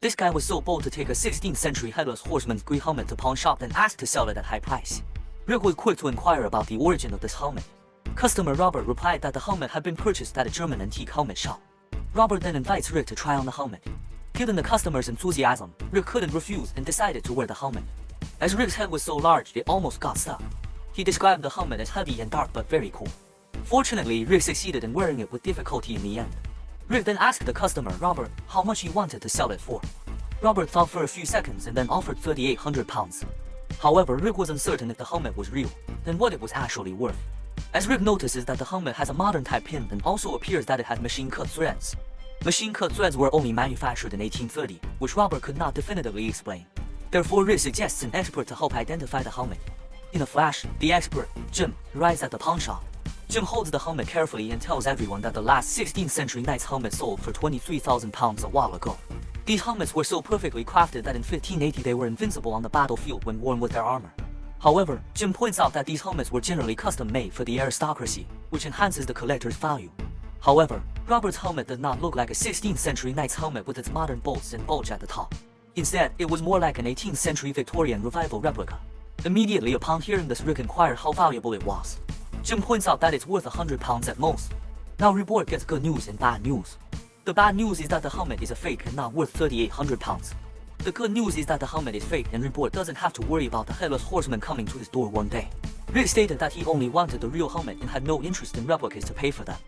This guy was so bold to take a 16th century Headless Horseman's grey helmet to pawn shop and asked to sell it at high price. Rick was quick to inquire about the origin of this helmet. Customer Robert replied that the helmet had been purchased at a German antique helmet shop. Robert then invites Rick to try on the helmet. Given the customer's enthusiasm, Rick couldn't refuse and decided to wear the helmet. As Rick's head was so large, it almost got stuck. He described the helmet as heavy and dark but very cool. Fortunately, Rick succeeded in wearing it with difficulty in the end. Rick then asked the customer, Robert, how much he wanted to sell it for. Robert thought for a few seconds and then offered £3,800. However, Rick was uncertain if the helmet was real, and what it was actually worth. As Rick notices that the helmet has a modern type pin and also appears that it has machine-cut threads. Machine-cut threads were only manufactured in 1830, which Robert could not definitively explain. Therefore, Rick suggests an expert to help identify the helmet. In a flash, the expert, Jim, arrives at the pawn shop. Jim holds the helmet carefully and tells everyone that the last 16th century knight's helmet sold for £23,000 a while ago. These helmets were so perfectly crafted that in 1580 they were invincible on the battlefield when worn with their armor. However, Jim points out that these helmets were generally custom-made for the aristocracy, which enhances the collector's value. However, Robert's helmet does not look like a 16th century knight's helmet with its modern bolts and bulge at the top. Instead, it was more like an 18th century Victorian revival replica. Immediately upon hearing this, Rick inquired how valuable it was. Jim points out that it's worth £100 at most. Now Report gets good news and bad news. The bad news is that the helmet is a fake and not worth £3,800. The good news is that the helmet is fake and Report doesn't have to worry about the Headless Horseman coming to his door one day. Rick stated that he only wanted the real helmet and had no interest in replicas to pay for them.